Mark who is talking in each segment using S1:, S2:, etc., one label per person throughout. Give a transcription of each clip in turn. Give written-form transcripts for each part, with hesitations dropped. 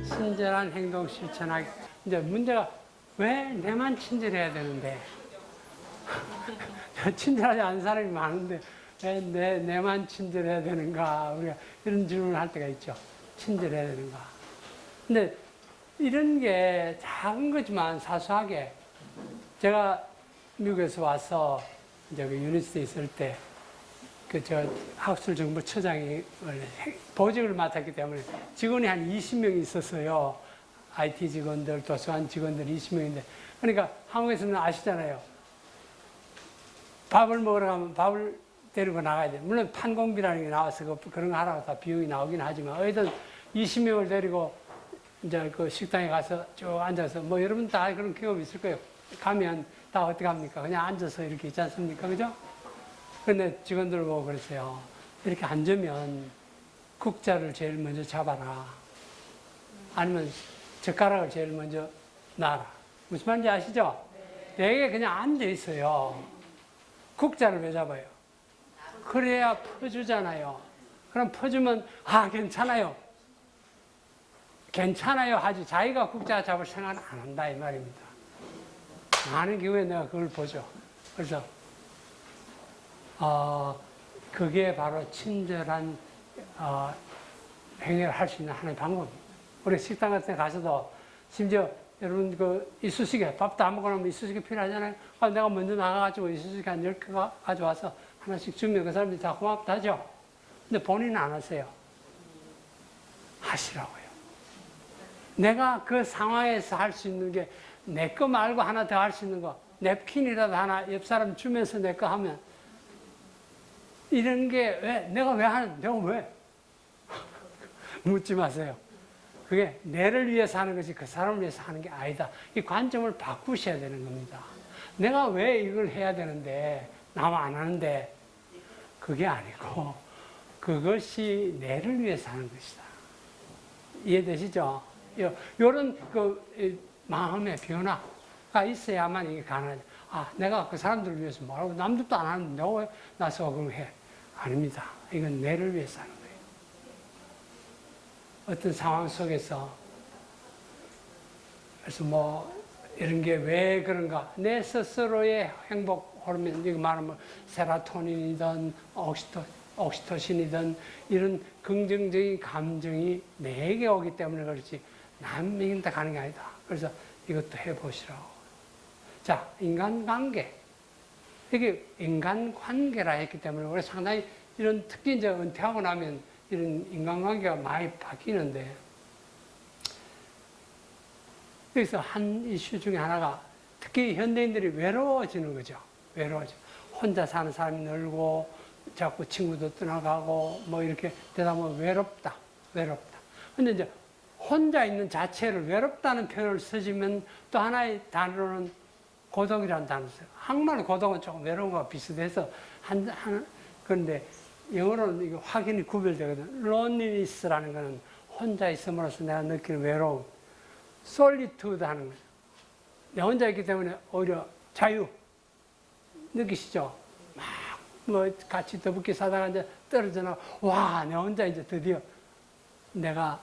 S1: 친절한 행동 실천하기. 이제 문제가 왜 내만 친절해야 되는데? 친절하지 않은 사람이 많은데 왜 내만 친절해야 되는가? 우리가 이런 질문을 할 때가 있죠. 친절해야 되는가? 근데 이런 게 작은 거지만 사소하게 제가 미국에서 와서 이제 그 유니스트에 있을 때 그 저 학술정보처장이 보직을 맡았기 때문에 직원이 한 20명이 있었어요. IT 직원들, 도서관 직원들 20명인데. 그러니까 한국에서는 아시잖아요. 밥을 먹으러 가면 밥을 데리고 나가야 돼. 물론 판공비라는 게 나와서 그런 거 하라고 다 비용이 나오긴 하지만 어쨌든 20명을 데리고 이제 그 식당에 가서 쭉 앉아서 뭐 여러분 다 그런 경험 있을 거예요. 가면 다 어떻게 합니까? 그냥 앉아서 이렇게 있지 않습니까? 그죠? 근데 직원들 보고 그랬어요. 이렇게 앉으면 국자를 제일 먼저 잡아라. 아니면 젓가락을 제일 먼저 놔라. 무슨 말인지 아시죠? 되게 그냥 앉아 있어요. 국자를 왜 잡아요? 그래야 퍼주잖아요. 그럼 퍼주면 아 괜찮아요. 괜찮아요 하지 자기가 국자 잡을 생각은 안 한다 이 말입니다. 많은 경우에 내가 그걸 보죠. 그래서 그게 바로 친절한 행위를 할 수 있는 하나의 방법입니다. 우리 식당 같은 데 가서도 심지어 여러분 그 이쑤시개 밥도 안 먹고 나면 이쑤시개 필요하잖아요. 내가 먼저 나가가지고 이쑤시개 한 10개 가져와서 하나씩 주면 그 사람들이 다 고맙다 하죠. 근데 본인은 안 하세요. 하시라고요. 내가 그 상황에서 할 수 있는 게 내 거 말고 하나 더 할 수 있는 거 냅킨이라도 하나 옆 사람 주면서 내 거 하면 이런 게 왜 내가 왜 하는 내가 왜 묻지 마세요. 그게 내를 위해서 하는 것이 그 사람을 위해서 하는 게 아니다. 이 관점을 바꾸셔야 되는 겁니다. 내가 왜 이걸 해야 되는데 남 안 하는데 그게 아니고 그것이 내를 위해서 하는 것이다. 이해되시죠? 이런 그 마음의 변화가 있어야만 이게 가능하죠. 아, 내가 그 사람들을 위해서 뭐라고 남들도 안 하는데 내가 왜 나서 그걸 해? 아닙니다. 이건 내를 위해서 하는 거예요. 어떤 상황 속에서 그래서 뭐 이런 게 왜 그런가? 내 스스로의 행복 호르몬, 이거 말하면 세라토닌이든 옥시토신이든 이런 긍정적인 감정이 내게 오기 때문에 그렇지 남에게 가는 게 아니다. 그래서 이것도 해보시라고. 자, 인간관계. 이게 인간관계라 했기 때문에 우리 상당히 이런 특히 이제 은퇴하고 나면 이런 인간관계가 많이 바뀌는데 여기서 한 이슈 중에 하나가 특히 현대인들이 외로워지는 거죠. 외로워져. 혼자 사는 사람이 늘고 자꾸 친구도 떠나가고 뭐 이렇게 되다 보면 외롭다. 근데 이제 혼자 있는 자체를 외롭다는 표현을 쓰시면 또 하나의 단어는 고독이라는 단어를 써요. 한국말로 고독은 조금 외로운 거와 비슷해서 그런데 영어로는 이거 확연히 구별되거든. loneliness라는 거는 혼자 있음으로써 내가 느끼는 외로움. solitude 하는 거죠. 내가 혼자 있기 때문에 오히려 자유 느끼시죠? 막 뭐 같이 더붓게 사다가 이제 떨어져 나가 와, 내가 혼자 이제 드디어 내가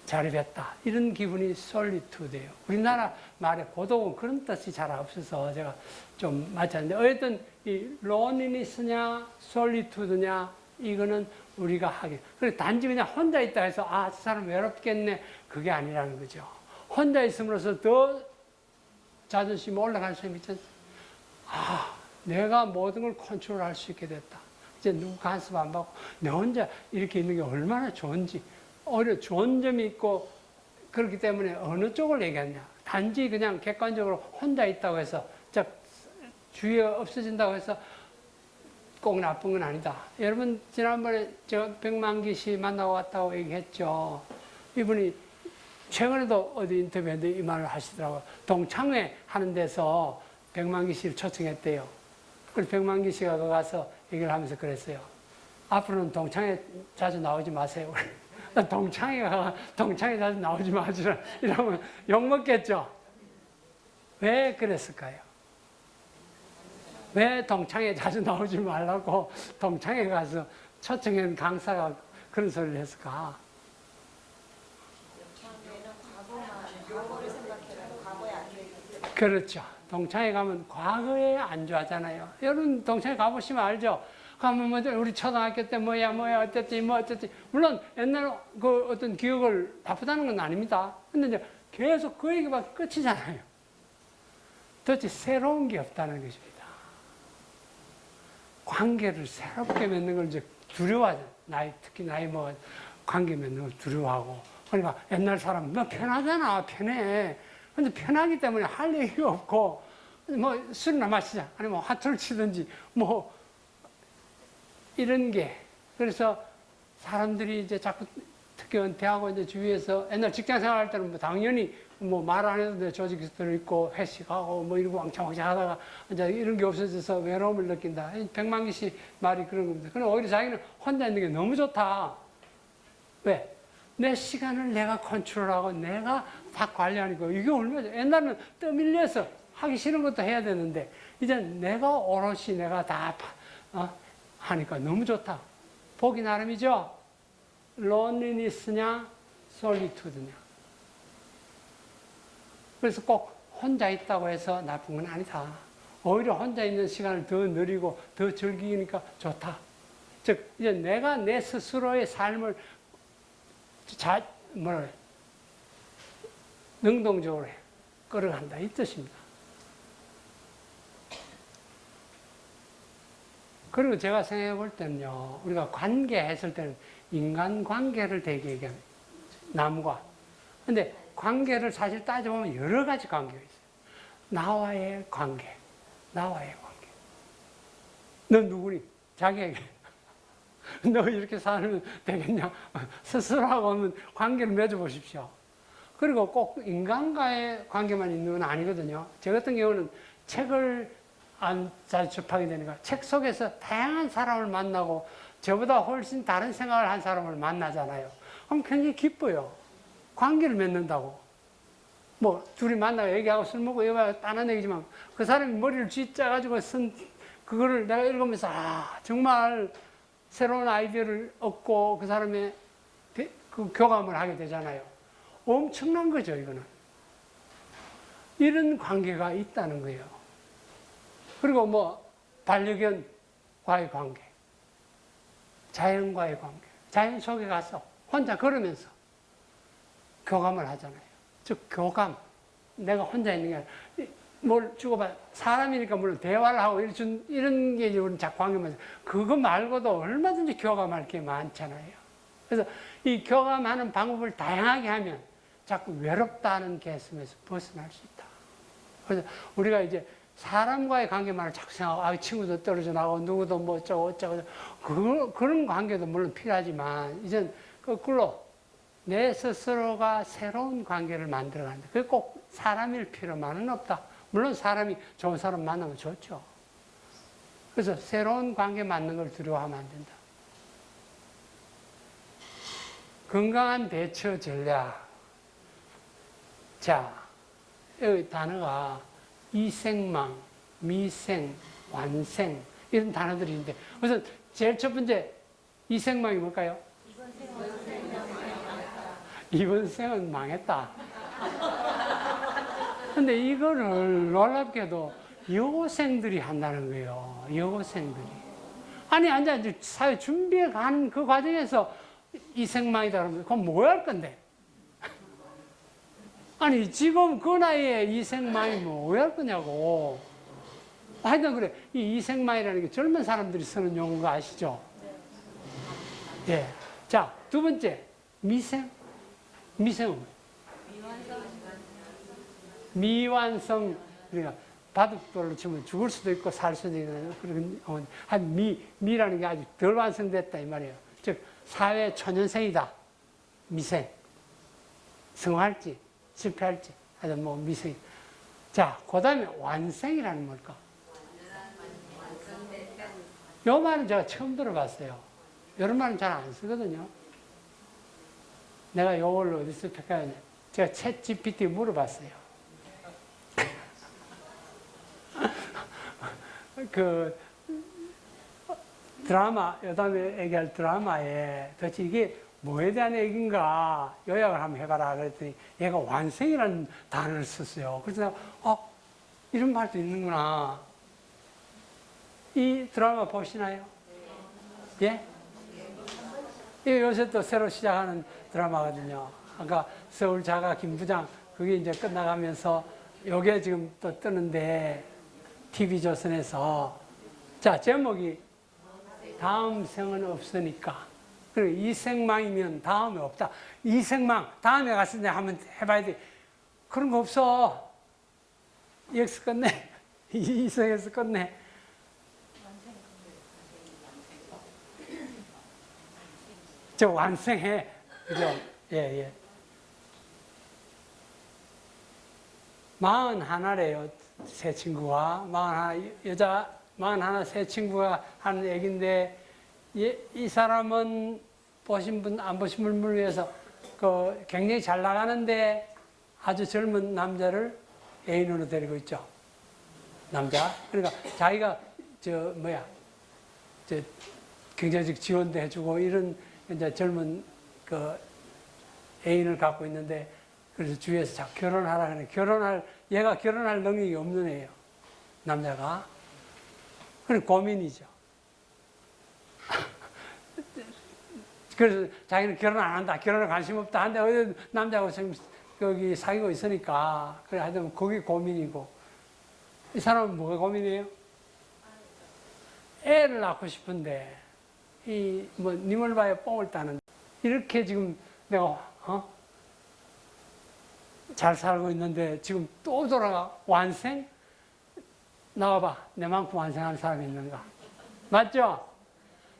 S1: 자립했다. 이런 기분이 solitude예요. 우리나라 말에 고독은 그런 뜻이 잘 없어서 제가 좀 맞지 않는데 어쨌든 이 loneliness냐 solitude냐 이거는 우리가 하게. 그래 단지 그냥 혼자 있다 해서 아, 저 사람 외롭겠네. 그게 아니라는 거죠. 혼자 있음으로써 더 자존심이 올라갈 수 있지. 아, 내가 모든 걸 컨트롤할 수 있게 됐다. 이제 누구 간섭 안 받고 내 혼자 이렇게 있는 게 얼마나 좋은지. 오히려 좋은 점이 있고 그렇기 때문에 어느 쪽을 얘기하냐. 단지 그냥 객관적으로 혼자 있다고 해서 주위가 없어진다고 해서 꼭 나쁜 건 아니다. 여러분 지난번에 제가 백만기 씨 만나고 왔다고 얘기했죠. 이분이 최근에도 어디 인터뷰했는데 이 말을 하시더라고요. 동창회 하는 데서 백만기 씨를 초청했대요. 그래서 백만기 씨가 거기 가서 얘기를 하면서 그랬어요. 앞으로는 동창회 자주 나오지 마세요. 동창회 자주 나오지 마시라 이러면 욕먹겠죠. 왜 그랬을까요? 왜 동창회 자주 나오지 말라고 동창회 가서 초청한 강사가 그런 소리를 했을까? 그렇죠. 동창회 가면 과거에 안주하잖아요. 여러분 동창회 가보시면 알죠? 가면 뭐 우리 초등학교 때 뭐야 어쨌지 뭐 어쨌지. 물론 옛날 그 어떤 기억을 나쁘다는 건 아닙니다. 근데 이제 계속 그 얘기가 끝이잖아요. 도대체 새로운 게 없다는 것입니다. 관계를 새롭게 맺는 걸 이제 두려워하죠. 특히 나이 먹어 관계 맺는 걸 두려워하고. 그러니까 옛날 사람 너 편하잖아, 편해. 근데 편하기 때문에 할 얘기가 없고, 뭐 술이나 마시자, 아니면 화투를 치든지, 뭐 이런 게. 그래서 사람들이 이제 자꾸 특히 은퇴하고 이제 주위에서 옛날 직장 생활할 때는 뭐 당연히 뭐 말 안 해도 돼. 조직에 들어있고 회식하고 뭐 이러고 왕창왕창 하다가 이제 이런 게 없어져서 외로움을 느낀다. 백만기 씨 말이 그런 겁니다. 그럼 오히려 자기는 혼자 있는 게 너무 좋다. 왜? 내 시간을 내가 컨트롤하고 내가 다 관리하니까 이게 얼마죠? 옛날에는 떠밀려서 하기 싫은 것도 해야 되는데 이제 내가 오롯이 내가 다 하니까 너무 좋다. 보기 나름이죠? loneliness냐 solitude냐. 그래서 꼭 혼자 있다고 해서 나쁜 건 아니다. 오히려 혼자 있는 시간을 더 누리고 더 즐기니까 좋다. 즉 이제 내가 내 스스로의 삶을 능동적으로 끌어간다 이 뜻입니다. 그리고 제가 생각해 볼 때는요, 우리가 관계했을 때는 인간관계를 되게 얘기합니다. 남과. 근데 관계를 사실 따져보면 여러 가지 관계가 있어요. 나와의 관계, 나와의 관계. 넌 누구니? 자기에게. 너 이렇게 살면 되겠냐? 스스로하고 하면 관계를 맺어보십시오. 그리고 꼭 인간과의 관계만 있는 건 아니거든요. 저 같은 경우는 책을 잘 접하게 되니까 책 속에서 다양한 사람을 만나고 저보다 훨씬 다른 생각을 한 사람을 만나잖아요. 그럼 굉장히 기뻐요. 관계를 맺는다고. 뭐 둘이 만나고 얘기하고 술 먹고 이거 딴한 얘기지만 그 사람이 머리를 쥐짜가지고 쓴 그거를 내가 읽으면서 정말 새로운 아이디어를 얻고 그 사람의 그 교감을 하게 되잖아요. 엄청난 거죠, 이거는. 이런 관계가 있다는 거예요. 그리고 뭐 반려견과의 관계, 자연과의 관계, 자연 속에 가서 혼자 걸으면서 교감을 하잖아요. 즉 교감, 내가 혼자 있는 게 아니라 뭘 주고받아 사람이니까 물론 대화를 하고 이런 게 우리는 관계만 그거 말고도 얼마든지 교감할 게 많잖아요. 그래서 이 교감하는 방법을 다양하게 하면 자꾸 외롭다는 개념에서 벗어날 수 있다. 그래서 우리가 이제 사람과의 관계만을 자꾸 생각하고 친구도 떨어져 나가고 누구도 뭐 어쩌고 그런 관계도 물론 필요하지만 이젠 거꾸로 내 스스로가 새로운 관계를 만들어간다. 그게 꼭 사람일 필요만은 없다. 물론 사람이 좋은 사람 만나면 좋죠. 그래서 새로운 관계 만든 걸 두려워하면 안 된다. 건강한 대처 전략. 자, 여기 단어가 이생망, 미생, 완생 이런 단어들이 있는데 우선 제일 첫 번째 이생망이 뭘까요? 이번 생은 망했다. 근데 이거를 놀랍게도 여고생들이 한다는 거예요. 여고생들이. 아니, 이제 사회 준비해 가는 그 과정에서 이생망이다 그러면 그건 뭐 할 건데? 아니, 지금 그 나이에 이생망이 뭐 할 거냐고. 하여튼 그래. 이 이생망이라는 게 젊은 사람들이 쓰는 용어가 아시죠? 예. 자, 두 번째. 미생. 미생은 뭐예요? 미완성. 그러니까 바둑돌로 치면 죽을 수도 있고 살 수도 있는 그런 미라는 게 아직 덜 완성됐다 이 말이에요. 즉 사회 초년생이다. 미생. 성공할지 실패할지 하여튼 뭐 미생. 자, 그다음에 완생이라는 뭘까? 요 말은 제가 처음 들어봤어요. 이런 말은 잘 안 쓰거든요. 내가 요걸 어디서 팩하냐. 제가 챗 GPT 물어봤어요. 그 드라마, 요담에 얘기할 드라마에 도대체 이게 뭐에 대한 얘기인가 요약을 한번 해봐라 그랬더니 얘가 완성이라는 단어를 썼어요. 그래서 이런 말도 있는구나. 이 드라마 보시나요? 예? 이게 요새 또 새로 시작하는 드라마거든요. 아까 서울 자가 김부장 그게 이제 끝나가면서 요게 지금 또 뜨는데 TV조선에서 자 제목이 다음 생은 없으니까 그리고 이 생망이면 다음에 없다. 이 생망 다음에 가서 이제 한번 해봐야 돼. 그런 거 없어. 여기서 끝내. 이 생에서 끝내. 저 완성해. 그죠? 예, 예. 41래요. 세 친구가. 41, 여자 41 세 친구가 하는 얘기인데, 이 사람은 보신 분, 안 보신 분을 위해서 굉장히 잘 나가는데 아주 젊은 남자를 애인으로 데리고 있죠. 남자. 그러니까 자기가 경제적 지원도 해주고 이런 이제 젊은 애인을 갖고 있는데 그래서 주위에서 자꾸 결혼하라 그래. 얘가 결혼할 능력이 없는 애예요. 남자가. 그런 고민이죠. 그래서 자기는 결혼 안 한다. 결혼에 관심 없다. 한데 어디 남자하고 지금 여기 사귀고 있으니까. 그래 하여튼 그게 고민이고. 이 사람은 뭐가 고민이에요? 애를 낳고 싶은데 님을 봐야 뽕을 따는 이렇게 지금 내가 잘 살고 있는데 지금 또 돌아가 완생? 나와봐. 내만큼 완생하는 사람이 있는가? 맞죠?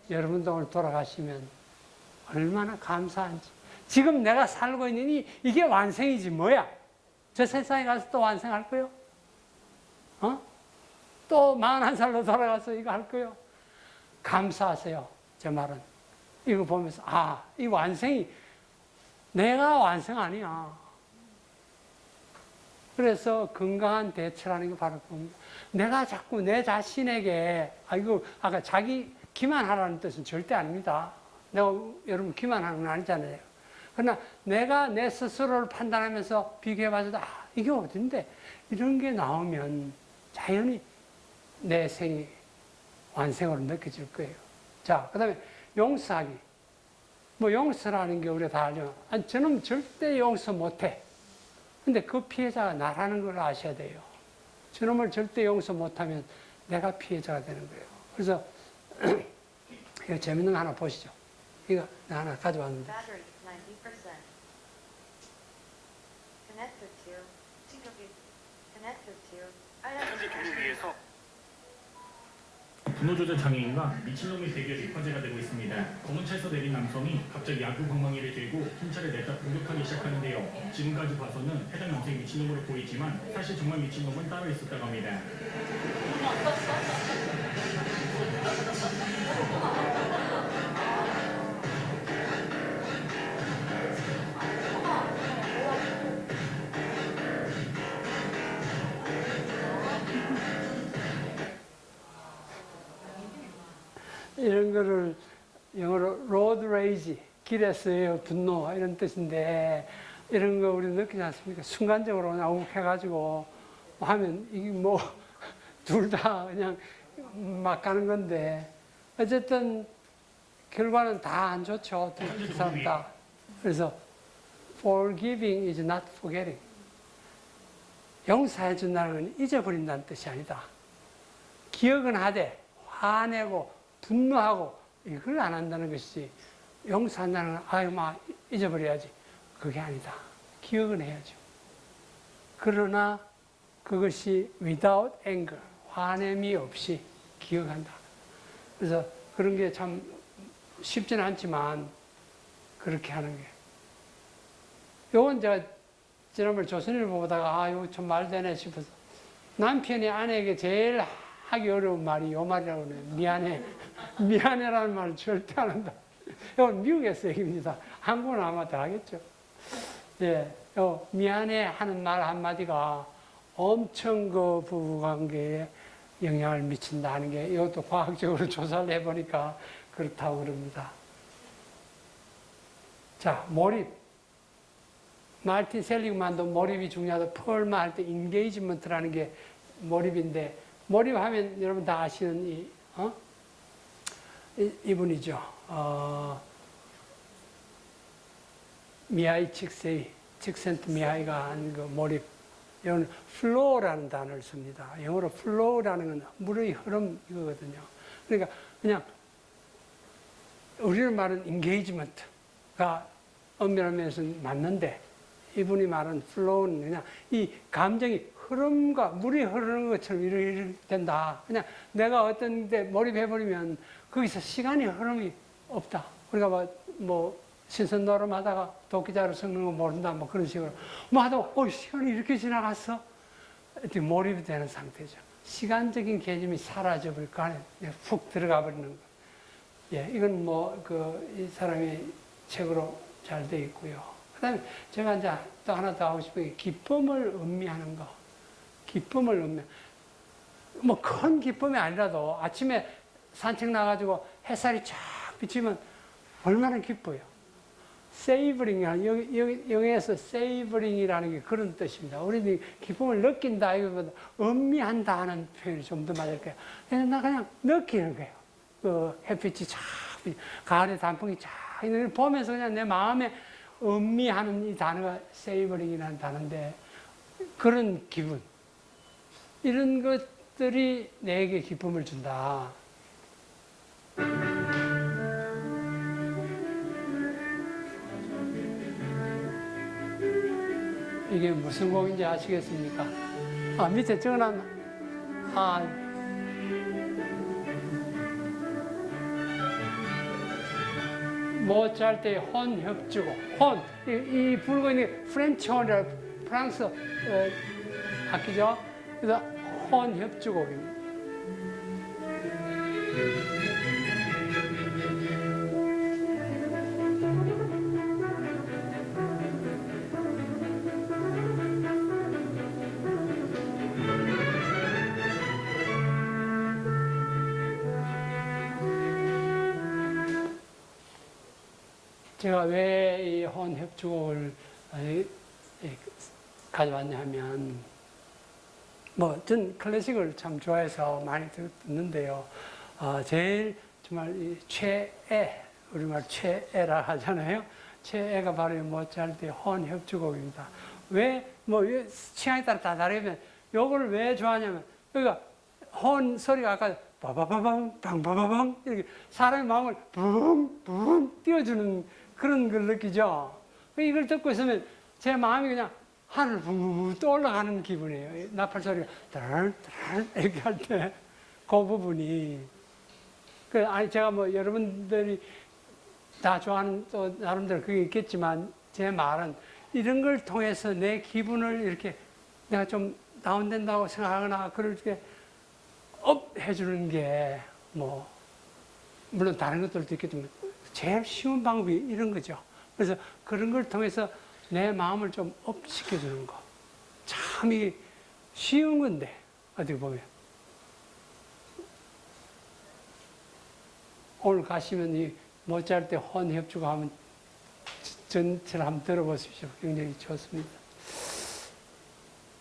S1: 여러분도 오늘 돌아가시면 얼마나 감사한지. 지금 내가 살고 있는 이게 완생이지 뭐야? 저 세상에 가서 또 완생할 거요? 또 41살로 돌아가서 이거 할 거요? 감사하세요. 제 말은. 이거 보면서 이 완생이 내가 완생 아니야. 그래서 건강한 대처라는 게 바로 그겁니다. 내가 자꾸 내 자신에게 아까 자기 기만하라는 뜻은 절대 아닙니다. 내가 여러분 기만하는 건 아니잖아요. 그러나 내가 내 스스로를 판단하면서 비교해봐서 이게 어딘데 이런 게 나오면 자연히 내 생이 완생으로 느껴질 거예요. 자, 그 다음에 용서하기. 용서라는 게 우리가 다 알죠. 저는 절대 용서 못해. 근데 그 피해자가 나라는 걸 아셔야 돼요. 저놈을 절대 용서 못하면 내가 피해자가 되는 거예요. 그래서 이거 재밌는 거 하나 보시죠. 이거 나 하나 가져왔는데.
S2: Battery 90%. Connected to. Connected to.
S3: 현재 교육위에서
S4: 분노 조절 장애인과 미친놈의 대결이 화제가 되고 있습니다. 검은 차에서 내린 남성이 갑자기 야구 방망이를 들고 흰차를 냈다 공격하기 시작하는데요. 지금까지 봐서는 해당 남성이 미친놈으로 보이지만 사실 정말 미친놈은 따로 있었다고 합니다.
S1: 이런 거를 영어로 로드 레이지, 길에서의 분노 이런 뜻인데 이런 거 우리 느끼지 않습니까? 순간적으로 그냥 해가지고 하면 이게 둘 다 그냥 막 가는 건데 어쨌든 결과는 다 안 좋죠. 두 사람 다. 그래서 forgiving is not forgetting. 용서해 준다는 건 잊어버린다는 뜻이 아니다. 기억은 하되 화내고 분노하고 이걸 안 한다는 것이지 용서한다는 건 잊어버려야지 그게 아니다. 기억은 해야죠. 그러나 그것이 without anger 화냄이 없이 기억한다. 그래서 그런 게 참 쉽지는 않지만 그렇게 하는 게 요건 제가 지난번 조선일보 보다가 이거 좀 말되네 싶어서 남편이 아내에게 제일 하기 어려운 말이 요 말이라고 그래요. 미안해. 미안해라는 말을 절대 안 한다. 이건 미국에서 얘기입니다. 한국은 아마 더 하겠죠. 예, 미안해 하는 말 한마디가 엄청 그 부부관계에 영향을 미친다는 게 이것도 과학적으로 조사를 해보니까 그렇다고 그럽니다. 자, 몰입. 마르틴 셀리그만도 몰입이 중요하다. 펄만 할 때 인게이지먼트라는 게 몰입인데, 몰입하면 여러분 다 아시는 이분이죠. 미하이 칙센트 미하이가 한 그 몰입. 이건 flow라는 단어를 씁니다. 영어로 flow라는 건 물의 흐름 이거거든요. 그러니까 그냥 우리는 말은 engagement가 엄밀한 면에서 맞는데 이분이 말한 flow는 그냥 이 감정이 흐름과 물이 흐르는 것처럼 이렇게 된다. 그냥 내가 어떤 데 몰입해버리면 거기서 시간이 흐름이 없다. 우리가 뭐 신선 노름하다가 도끼자루 섞는 거 모른다. 뭐 그런 식으로. 뭐 하다가, 시간이 이렇게 지나갔어? 이렇게 몰입이 되는 상태죠. 시간적인 개념이 사라져버릴 거 안에 훅 들어가 버리는 거. 예, 이건 이 사람의 책으로 잘 돼 있고요. 그 다음에 제가 이제 또 하나 더 하고 싶은 게 기쁨을 음미하는 거. 기쁨을 뭐 큰 기쁨이 아니라도 아침에 산책 나가지고 햇살이 쫙 비치면 얼마나 기뻐요. 세이버링, 영어에서 세이버링이라는 게 그런 뜻입니다. 우리는 기쁨을 느낀다, 이거보다 음미한다 하는 표현이 좀 더 맞을 거예요. 그래서 나 그냥 느끼는 거예요. 그 햇빛이 쫙, 가을에 단풍이 쫙, 보면서 그냥 내 마음에 음미하는 이 단어가 세이버링이라는 단어인데, 그런 기분. 이런 것들이 내게 기쁨을 준다. 이게 무슨 곡인지 아시겠습니까? 밑에 적어놨나? 모차르트의 혼 협주곡. 혼. 이 불고 있는 프렌치 혼이라 프랑스 악기죠. 그래서 혼 협주곡입니다. 제가 왜 이 혼 협주곡을 가져왔냐 하면, 전 클래식을 참 좋아해서 많이 듣는데요. 제일 정말 최애, 우리말 최애라 하잖아요. 최애가 바로 모차르트의 혼 협주곡입니다. 왜 취향에 따라 다 다르면, 요걸 왜 좋아하냐면, 그러니까 혼 소리가 아까 바바바방, 방바바방, 이렇게 사람의 마음을 붕붕 띄워주는 그런 걸 느끼죠. 이걸 듣고 있으면 제 마음이 그냥 하늘 붕붕 떠올라가는 기분이에요. 나팔 소리가 따랄따랄 이렇게 할 때 그 부분이. 제가 여러분들이 다 좋아하는 또 나름대로 그게 있겠지만 제 말은 이런 걸 통해서 내 기분을 이렇게 내가 좀 다운된다고 생각하거나 그럴 때 업 해주는 게 물론 다른 것들도 있겠지만 제일 쉬운 방법이 이런 거죠. 그래서 그런 걸 통해서 내 마음을 좀 업 시켜주는 거. 참 이게 쉬운 건데, 어떻게 보면. 오늘 가시면 이 모차르트 혼 협주곡 하면 전체를 한번 들어보십시오. 굉장히 좋습니다.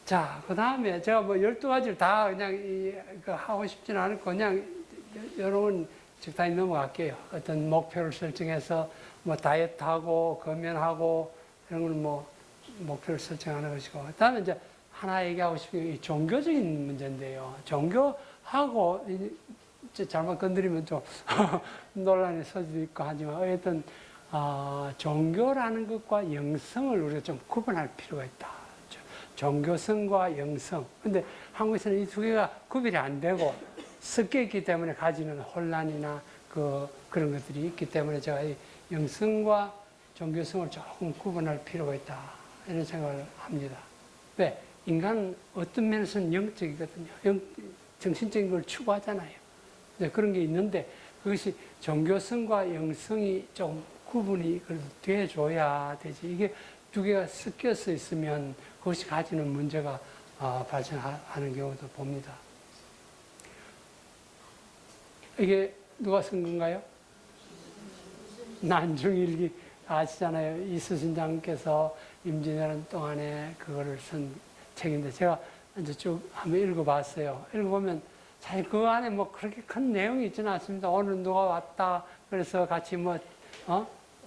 S1: 자, 그 다음에 제가 12가지를 다 그냥 하고 싶지는 않고 그냥 여러분 적당히 넘어갈게요. 어떤 목표를 설정해서 다이어트하고 금연하고 이런 건 목표를 설정하는 것이고, 그 다음에 이제 하나 얘기하고 싶은 게 종교적인 문제인데요. 종교하고 잘못 건드리면 좀 논란의 소지도 있고 하지만 어쨌든 종교라는 것과 영성을 우리가 좀 구분할 필요가 있다. 종교성과 영성. 근데 한국에서는 이 두 개가 구별이 안 되고 섞여 있기 때문에 가지는 혼란이나 그런 것들이 있기 때문에 제가 이 영성과 종교성을 조금 구분할 필요가 있다. 이런 생각을 합니다. 왜? 인간은 어떤 면에서는 영적이거든요. 정신적인 걸 추구하잖아요. 그런 게 있는데 그것이 종교성과 영성이 좀 구분이 그래도 돼줘야 되지. 이게 두 개가 섞여서 있으면 그것이 가지는 문제가 발생하는 경우도 봅니다. 이게 누가 쓴 건가요? 난중일기 아시잖아요. 이수신장께서 임진왜란 동안에 그거를 쓴 책인데 제가 이제 쭉 한번 읽어봤어요. 읽어보면 사실 그 안에 뭐 그렇게 큰 내용이 있지는 않습니다. 오늘 누가 왔다 그래서 같이 뭐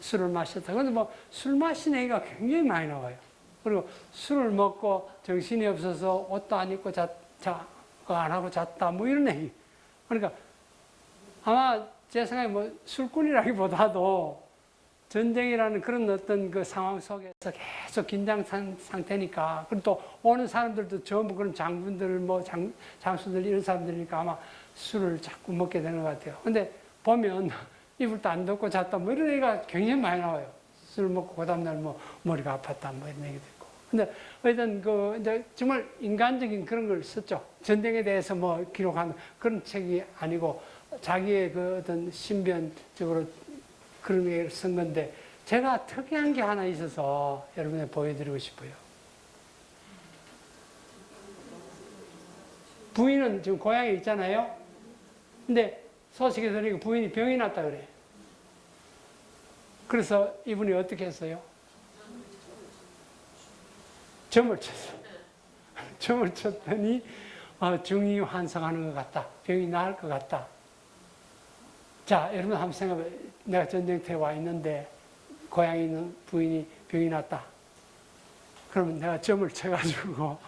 S1: 술을 마셨다. 근데 뭐 술 마신 얘기가 굉장히 많이 나와요. 그리고 술을 먹고 정신이 없어서 옷도 안 입고 안 하고 잤다 뭐 이런 얘기. 그러니까 아마 제 생각에 뭐 술꾼이라기보다도 전쟁이라는 그런 어떤 그 상황 속에서 계속 긴장 상태니까, 그리고 또 오는 사람들도 전부 그런 장군들, 뭐 장수들 이런 사람들이니까 아마 술을 자꾸 먹게 되는 것 같아요. 근데 보면 이불도 안 덮고 잤다 뭐 이런 얘기가 굉장히 많이 나와요. 술 먹고 그 다음날 뭐 머리가 아팠다 뭐 이런 얘기도 있고. 근데 어쨌든 그 이제 정말 인간적인 그런 걸 썼죠. 전쟁에 대해서 뭐 기록한 그런 책이 아니고 자기의 그 어떤 신변적으로 그런 얘기를 쓴 건데, 제가 특이한 게 하나 있어서 여러분에 보여드리고 싶어요. 부인은 지금 고향에 있잖아요. 근데 소식이 들으니까 부인이 병이 났다 그래. 그래서 이분이 어떻게 했어요? 점을 쳤어. 점을 쳤더니 중이 환성하는 것 같다. 병이 나을 것 같다. 자, 여러분 한번 생각해. 내가 전쟁터에 와 있는데 고향에 있는 부인이 병이 났다. 그러면 내가 점을 쳐가지고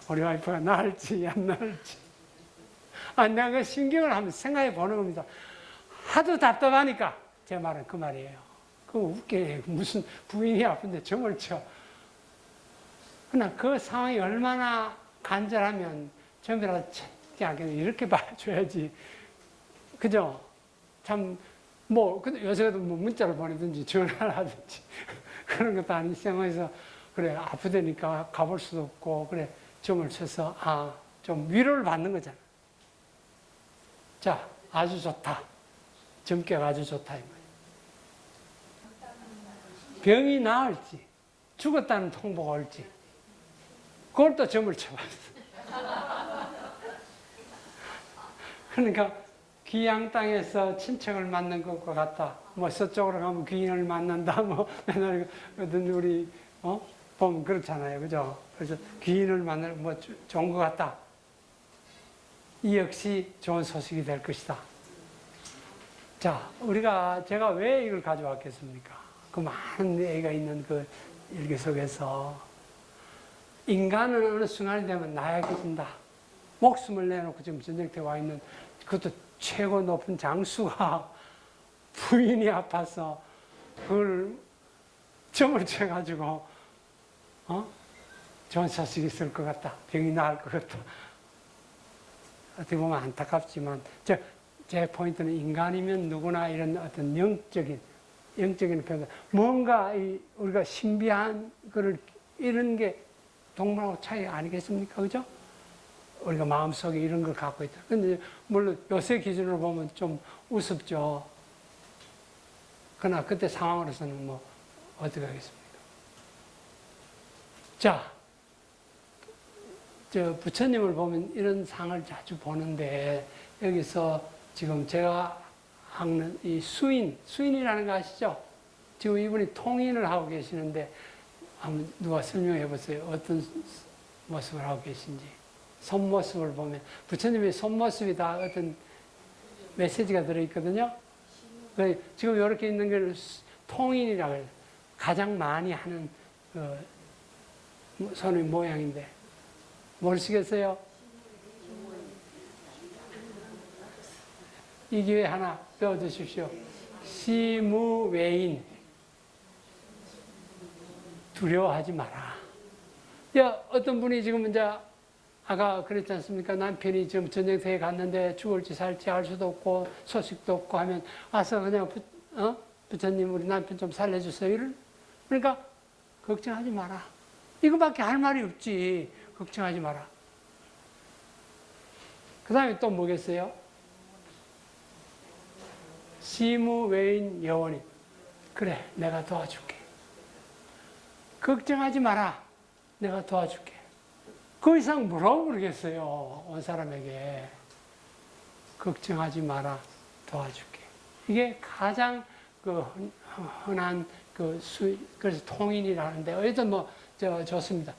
S1: 우리 와이프가 나을지 안 나을지. 내가 그 신경을 한번 생각해 보는 겁니다. 하도 답답하니까. 제 말은 그 말이에요. 그 웃게 무슨 부인이 아픈데 점을 쳐. 그러나 그 상황이 얼마나 간절하면 점이라도 치지 않겠냐. 이렇게 봐줘야지. 그죠? 참, 뭐, 요새도 뭐 문자를 보내든지 전화를 하든지 그런 것도 아닌 상황에서 그래, 아프다니까 가볼 수도 없고, 그래, 점을 쳐서, 좀 위로를 받는 거잖아. 자, 아주 좋다. 점괘가 아주 좋다. 이 말이야. 병이 나을지, 죽었다는 통보가 올지, 그걸 또 점을 쳐봤어. 그러니까, 귀양 땅에서 친척을 만난 것과 같다. 뭐 서쪽으로 가면 귀인을 만난다. 뭐 맨날 우리 보면 그렇잖아요, 그죠? 그래서 귀인을 만나는 뭐 좋은 것 같다. 이 역시 좋은 소식이 될 것이다. 자, 제가 왜 이걸 가져왔겠습니까? 그 많은 얘기가 있는 그 일기 속에서 인간은 어느 순간이 되면 나약해진다. 목숨을 내놓고 지금 전쟁터에 와 있는 그것도 최고 높은 장수가 부인이 아파서 그걸 점을 쳐가지고 좋은 소식이 있을 것 같다. 병이 나을 것 같다. 어떻게 보면 안타깝지만 제 포인트는 인간이면 누구나 이런 어떤 영적인 표현, 뭔가 우리가 신비한 거를 이런 게 동물하고 차이 아니겠습니까? 그죠? 우리가 마음속에 이런 걸 갖고 있다. 근데 물론 요새 기준으로 보면 좀 우습죠. 그러나 그때 상황으로서는 뭐 어떻게 하겠습니까? 자, 부처님을 보면 이런 상을 자주 보는데, 여기서 지금 제가 하는 이 수인이라는 거 아시죠? 지금 이분이 통인을 하고 계시는데 한번 누가 설명해 보세요. 어떤 모습을 하고 계신지. 손모습을 보면 부처님의 손모습이 다 어떤 메시지가 들어있거든요. 지금 이렇게 있는 걸 통인이라고 해요. 가장 많이 하는 손의 모양인데 모르시겠어요? 이 기회에 하나 배워두십시오. 시무외인. 두려워하지 마라. 어떤 분이 지금 이제 아까 그랬지 않습니까? 남편이 지금 전쟁터에 갔는데 죽을지 살지 알 수도 없고 소식도 없고 하면 와서 그냥 부처님 우리 남편 좀 살려주세요. 그러니까 걱정하지 마라. 이거밖에 할 말이 없지. 걱정하지 마라. 그 다음에 또 뭐겠어요? 시무외인 여원이. 그래, 내가 도와줄게. 걱정하지 마라. 내가 도와줄게. 그 이상 뭐라고 그러겠어요, 온 사람에게. 걱정하지 마라. 도와줄게. 이게 가장 그 흔한 그래서 통인이라는데, 어쨌든 좋습니다.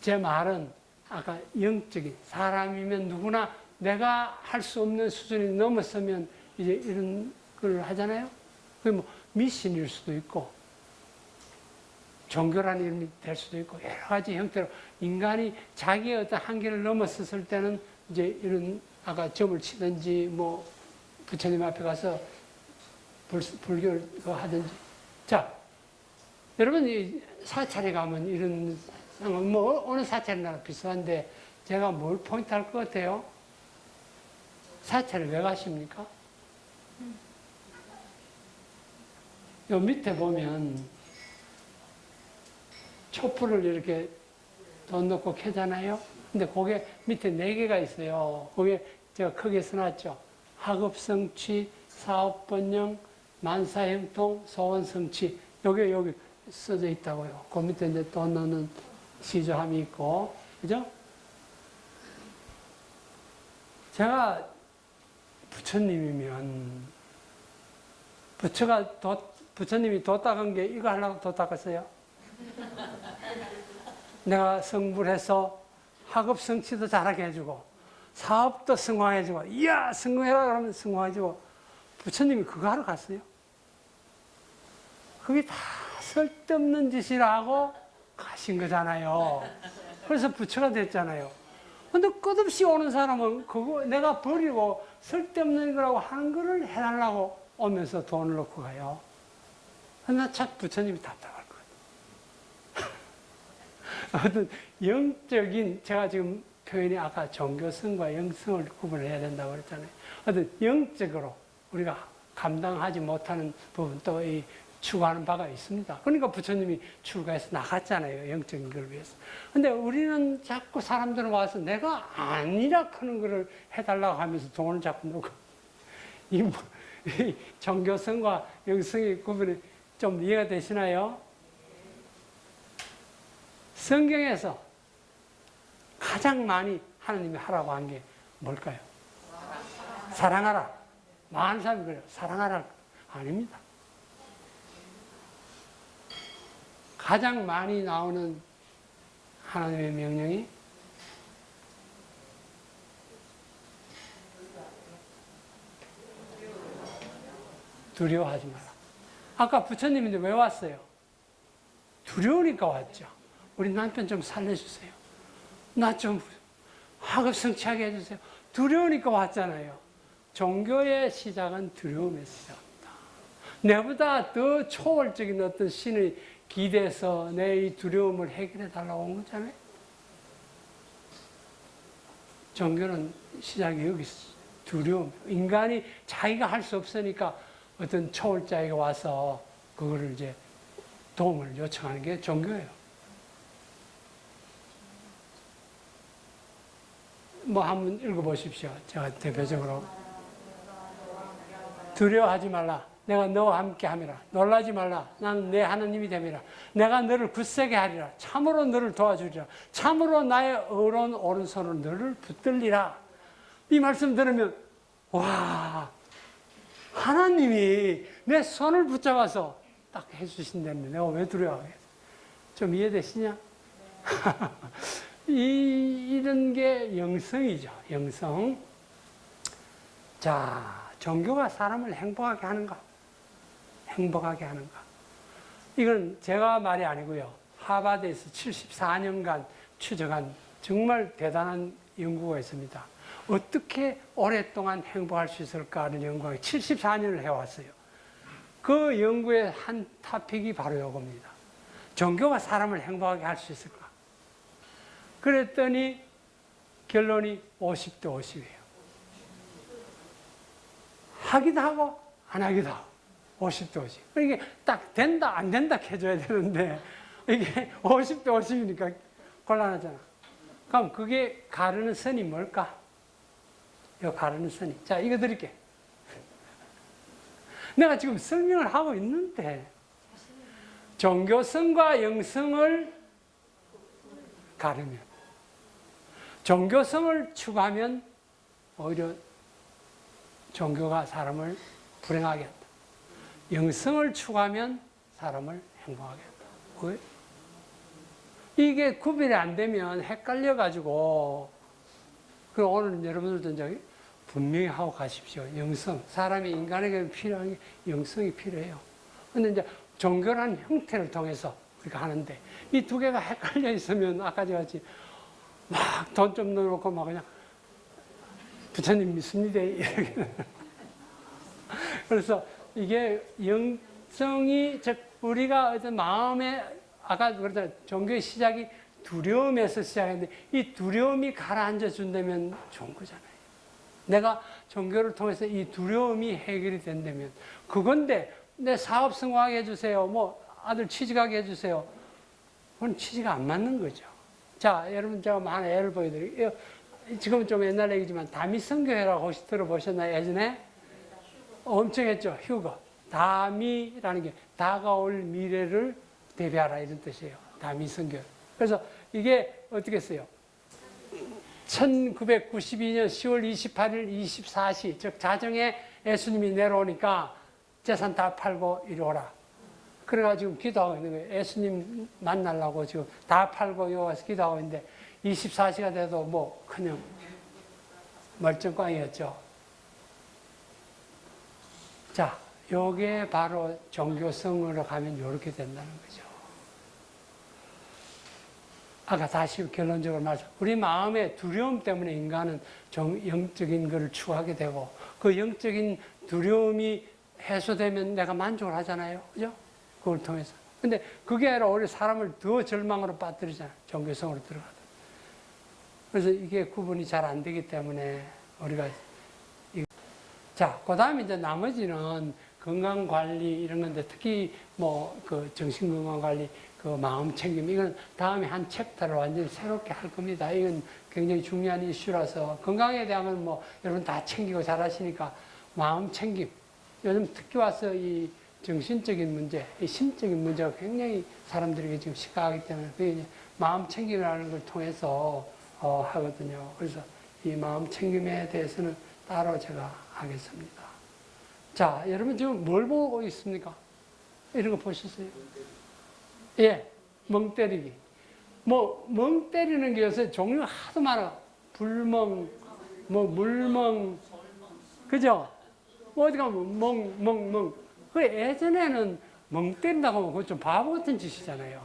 S1: 제 말은 아까 영적인 사람이면 누구나 내가 할 수 없는 수준이 넘어서면 이제 이런 걸 하잖아요. 그게 뭐 미신일 수도 있고, 종교라는 이름이 될 수도 있고, 여러 가지 형태로 인간이 자기의 어떤 한계를 넘어섰을 때는 이제 이런 아까 점을 치든지 뭐 부처님 앞에 가서 불교를 하든지. 자, 여러분 이 사찰에 가면 이런 뭐 어느 사찰이나 비슷한데 제가 뭘 포인트 할 것 같아요? 사찰에 왜 가십니까? 요 밑에 보면 촛불을 이렇게 돈 넣고 켜잖아요. 근데 거기에 밑에 4개가 있어요. 거기에 제가 크게 써놨죠. 학업성취, 사업번영, 만사형통, 소원성취. 여기 써져 있다고요. 그 밑에 이제 돈 넣는 시조함이 있고, 그죠? 제가 부처님이면, 부처님이 도 닦은 게 이거 하려고 도 닦았어요? 내가 성불해서 학업 성취도 잘하게 해주고, 사업도 성공해주고, 이야, 성공해라 그러면 성공해주고, 부처님이 그거 하러 갔어요? 그게 다 쓸데없는 짓이라고 가신 거잖아요. 그래서 부처가 됐잖아요. 근데 끝없이 오는 사람은 그거 내가 버리고 쓸데없는 거라고 하는 거를 해달라고 오면서 돈을 넣고 가요. 나 참 부처님이 답답할 것 같아요. 어떤 영적인, 제가 지금 표현이 아까 종교성과 영성을 구분해야 된다고 그랬잖아요. 어떤 영적으로 우리가 감당하지 못하는 부분 또 이 추구하는 바가 있습니다. 그러니까 부처님이 출가해서 나갔잖아요. 영적인 걸 위해서. 근데 우리는 자꾸 사람들은 와서 내가 아니라 하는 거를 해달라고 하면서 돈을 자꾸 놓고, 이 종교성과 영성의 구분이 좀 이해가 되시나요? 성경에서 가장 많이 하나님이 하라고 한 게 뭘까요? 사랑하라. 많은 사람이 그래요. 사랑하라. 아닙니다. 가장 많이 나오는 하나님의 명령이 두려워하지 마라. 아까 부처님인데 왜 왔어요? 두려우니까 왔죠. 우리 남편 좀 살려주세요. 나 좀 학업 성취하게 해주세요. 두려우니까 왔잖아요. 종교의 시작은 두려움에서 시작합니다. 내보다 더 초월적인 어떤 신의 기대서 내 이 두려움을 해결해 달라고 온 거잖아요. 종교는 시작이 여기 있어요. 두려움. 인간이 자기가 할 수 없으니까 어떤 초월자에게 와서 그거를 이제 도움을 요청하는 게 종교예요. 뭐 한번 읽어보십시오. 제가 대표적으로. 두려워하지 말라. 내가 너와 함께 함이라. 놀라지 말라. 난 내 하나님이 됨이라. 내가 너를 굳세게 하리라. 참으로 너를 도와주리라. 참으로 나의 의로운 오른손으로 너를 붙들리라. 이 말씀 들으면 와, 하나님이 내 손을 붙잡아서 딱 해주신다는데 내가 왜 두려워하겠어? 좀 이해되시냐? 이런 게 영성이죠. 영성. 자, 종교가 사람을 행복하게 하는가? 행복하게 하는가? 이건 제가 말이 아니고요. 하버드에서 74년간 추적한 정말 대단한 연구가 있습니다. 어떻게 오랫동안 행복할 수 있을까를 연구하기 74년을 해왔어요. 그 연구의 한 토픽이 바로 이겁니다. 종교가 사람을 행복하게 할 수 있을까? 그랬더니 결론이 50대 50이에요. 하기도 하고 안 하기도 하고 50대 50. 이게 딱 된다 안 된다 해줘야 되는데 이게 50대 50이니까 곤란하잖아. 그럼 그게 가르는 선이 뭘까? 이 가르는 선이. 자, 이거 드릴게. 내가 지금 설명을 하고 있는데 종교성과 영성을 가르면, 종교성을 추구하면 오히려 종교가 사람을 불행하게 한다. 영성을 추구하면 사람을 행복하게 한다. 왜? 이게 구별이 안 되면 헷갈려가지고, 그럼 오늘 여러분들도 이제 분명히 하고 가십시오. 영성. 사람이 인간에게 필요한 게 영성이 필요해요. 근데 이제 종교라는 형태를 통해서 그렇게 하는데, 이 두 개가 헷갈려 있으면 아까 같이 막 돈 좀 넣어놓고 막 그냥 부처님 믿습니다. 이렇게. 그래서 이게 영성이, 즉, 우리가 어떤 마음에, 아까 그랬잖아요. 종교의 시작이 두려움에서 시작했는데, 이 두려움이 가라앉아 준다면 좋은 거잖아요. 내가 종교를 통해서 이 두려움이 해결이 된다면, 그건데, 내 사업 성공하게 해주세요. 뭐, 아들 취직하게 해주세요. 그건 취지가 안 맞는 거죠. 자, 여러분, 제가 하나 예를 보여드릴게요. 지금은 좀 옛날 얘기지만, 다미성교회라고 혹시 들어보셨나요? 예전에? 엄청 했죠. 휴거. 다미라는 게 다가올 미래를 대비하라 이런 뜻이에요. 다미성교회. 그래서 이게 어떻게 써요? 1992년 10월 28일 24시, 즉 자정에 예수님이 내려오니까 재산 다 팔고 이리 오라. 그래가지고 기도하고 있는 거예요. 예수님 만나려고 지금 다 팔고 여기 와서 기도하고 있는데 24시가 돼도 뭐 그냥 멀쩡꽝이었죠. 자, 요게 바로 종교성으로 가면 이렇게 된다는 거죠. 아까 다시 결론적으로 말씀. 우리 마음의 두려움 때문에 인간은 영적인 것을 추구하게 되고, 그 영적인 두려움이 해소되면 내가 만족을 하잖아요. 그죠? 그걸 통해서. 근데 그게 아니라 오히려 사람을 더 절망으로 빠뜨리잖아요. 종교성으로 들어가다. 그래서 이게 구분이 잘 안 되기 때문에 우리가. 자, 그 다음에 이제 나머지는 건강관리 이런 건데, 특히 뭐 그 정신건강관리, 그 마음 챙김, 이건 다음에 한 챕터를 완전히 새롭게 할 겁니다. 이건 굉장히 중요한 이슈라서, 건강에 대한 뭐 여러분 다 챙기고 잘 하시니까 마음 챙김. 요즘 특히 와서 이 정신적인 문제, 이 심적인 문제가 굉장히 사람들에게 지금 심각하기 때문에 그게 이제 마음 챙김이라는 걸 통해서 하거든요. 그래서 이 마음 챙김에 대해서는 따로 제가 하겠습니다. 자, 여러분 지금 뭘 보고 있습니까? 이런 거 보셨어요? 예, 멍 때리기. 뭐, 멍 때리는 게 요새 종류가 하도 많아. 불멍, 뭐, 물멍, 그죠? 뭐 어디 가면 멍. 그 예전에는 멍 때린다고 하면 그거 좀 바보 같은 짓이잖아요.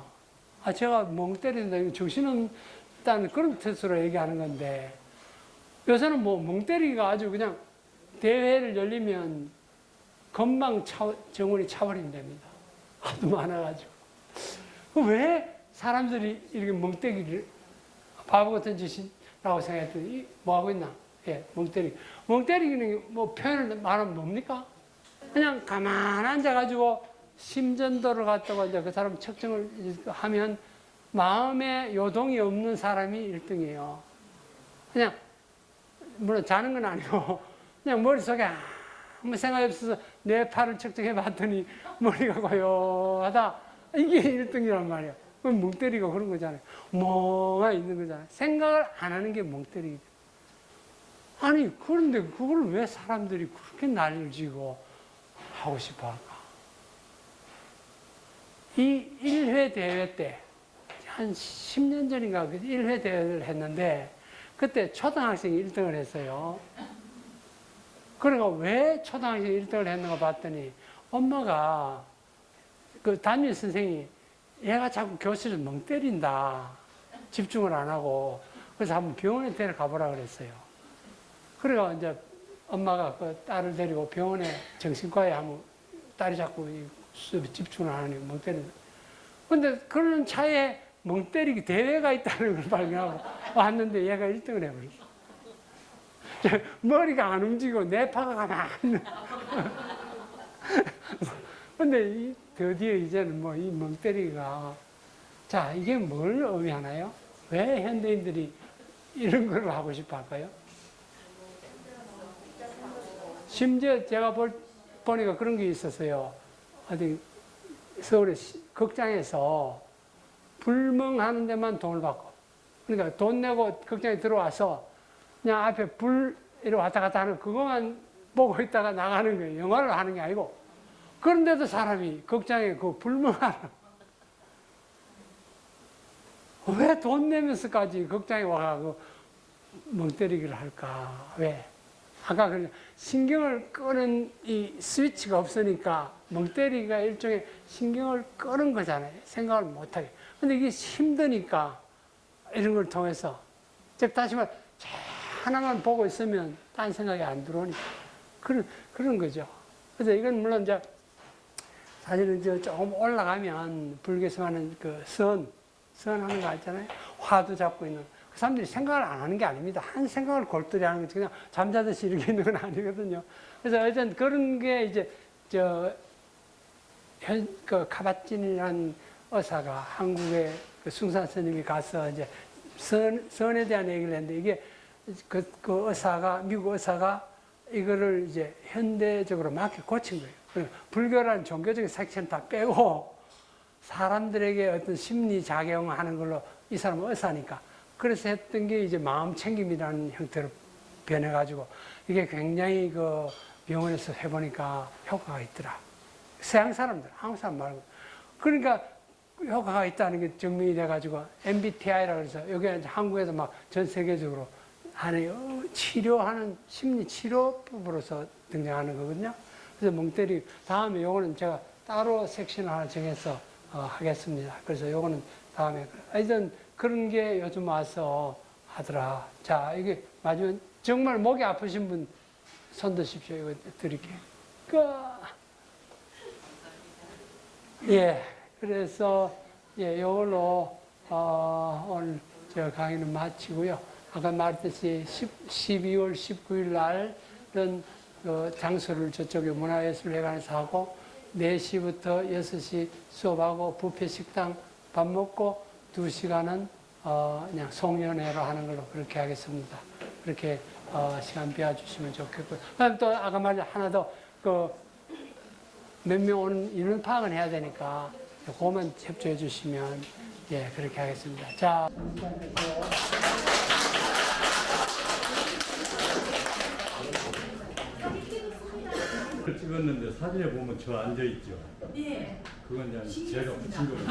S1: 아, 제가 멍 때린다, 정신없다는 그런 뜻으로 얘기하는 건데, 요새는 뭐 멍 때리기가 아주 그냥 대회를 열리면 금방 정원이 차버린답니다. 하도 많아가지고. 왜 사람들이 이렇게 멍 때리기를 바보 같은 짓이라고 생각했더니, 뭐 하고 있나? 예, 멍 때리기. 멍 때리기는 뭐 표현을 말하면 뭡니까? 그냥 가만 앉아가지고 심전도를 갖다가 이제 그 사람 측정을 하면 마음에 요동이 없는 사람이 1등이에요. 그냥, 물론 자는 건 아니고, 그냥 머릿속에 아무 생각이 없어서 내 팔을 측정해 봤더니 머리가 고요하다. 이게 1등이란 말이야. 그럼 멍 때리고 그런 거잖아요. 멍하 있는 거잖아요. 생각을 안 하는 게 멍 때리기. 아니, 그런데 그걸 왜 사람들이 그렇게 난리를 지고 하고 싶어 할까? 이 1회 대회 때, 한 10년 전인가 1회 대회를 했는데, 그때 초등학생이 1등을 했어요. 그러니까 왜 초등학생이 1등을 했는가 봤더니, 엄마가, 그 담임 선생이, 얘가 자꾸 교실을 멍 때린다. 집중을 안 하고. 그래서 한번 병원에 데려가 보라 그랬어요. 그래가 이제 엄마가 그 딸을 데리고 병원에 정신과에 하면 딸이 자꾸 수업에 집중을 안 하니까 멍 때린다. 근데 그런 차에 멍 때리기 대회가 있다는 걸 발견하고 왔는데 얘가 1등을 해버렸어. 머리가 안 움직이고 뇌파가 가만히 있는. 근데 드디어 이제는 뭐 이 멍 때리기가. 자, 이게 뭘 의미하나요? 왜 현대인들이 이런 걸 하고 싶어 할까요? 심지어 제가 보니까 그런 게 있었어요. 어디 서울의 극장에서 불멍하는 데만 돈을 받고. 그러니까 돈 내고 극장에 들어와서 그냥 앞에 불 이렇게 왔다 갔다 하는 그것만 보고 있다가 나가는 거예요. 영화를 하는 게 아니고. 그런데도 사람이 극장에 그 불멍하는. 왜 돈 내면서까지 극장에 와가지고 멍 때리기를 할까? 왜? 아까 그 신경을 끄는 이 스위치가 없으니까 멍 때리기가 일종의 신경을 끄는 거잖아요. 생각을 못하게. 근데 이게 힘드니까 이런 걸 통해서. 즉, 다시 말해, 하나만 보고 있으면 딴 생각이 안 들어오니까. 그런 거죠. 그래서 이건 물론 이제 사실은 저 조금 올라가면 불교에서 하는 그 선하는 거 있잖아요. 화두 잡고 있는. 그 사람들이 생각을 안 하는 게 아닙니다. 한 생각을 골똘히 하는 거지. 그냥 잠자듯이 이렇게 있는 건 아니거든요. 그래서 어쨌든 그런 게 이제, 그 카바찐이라는 의사가 한국에 그 숭산 스님이 가서 이제 선에 대한 얘기를 했는데 이게 그 의사가, 미국 의사가 이거를 이제 현대적으로 맞게 고친 거예요. 불교라는 종교적인 색채는 다 빼고 사람들에게 어떤 심리 작용하는 걸로 이 사람은 의사니까. 그래서 했던 게 이제 마음 챙김이라는 형태로 변해가지고 이게 굉장히 그 병원에서 해보니까 효과가 있더라. 서양 사람들, 한국 사람 말고. 그러니까 효과가 있다는 게 증명이 돼가지고 MBTI라고 해서 여기 한국에서 막 전 세계적으로 하는 치료하는 심리 치료법으로서 등장하는 거거든요. 그래서 멍때리 다음에 요거는 제가 따로 섹션을 하나 정해서 하겠습니다. 그래서 요거는 다음에 하여튼 그런 게 요즘 와서 하더라. 자, 이게 마지막 정말 목이 아프신 분 손 드십시오. 이거 드릴게요. 예, 그래서 예, 요걸로 오늘 저 강의는 마치고요. 아까 말했듯이 12월 19일 날은 그 장소를 저쪽에 문화예술회관에서 하고 4시부터 6시 수업하고 뷔페 식당 밥 먹고 2시간은 그냥 송년회로 하는 걸로 그렇게 하겠습니다. 그렇게 시간 비워주시면 좋겠고요. 그다음 또 아까 말한 하나 더 그 몇 명 오는 인원 파악은 해야 되니까 그것만 협조해 주시면 예 그렇게 하겠습니다. 자.
S5: 찍었는데 사진에 보면 저 앉아 있죠. 예. 그건 이제 제가 붙인 거예요.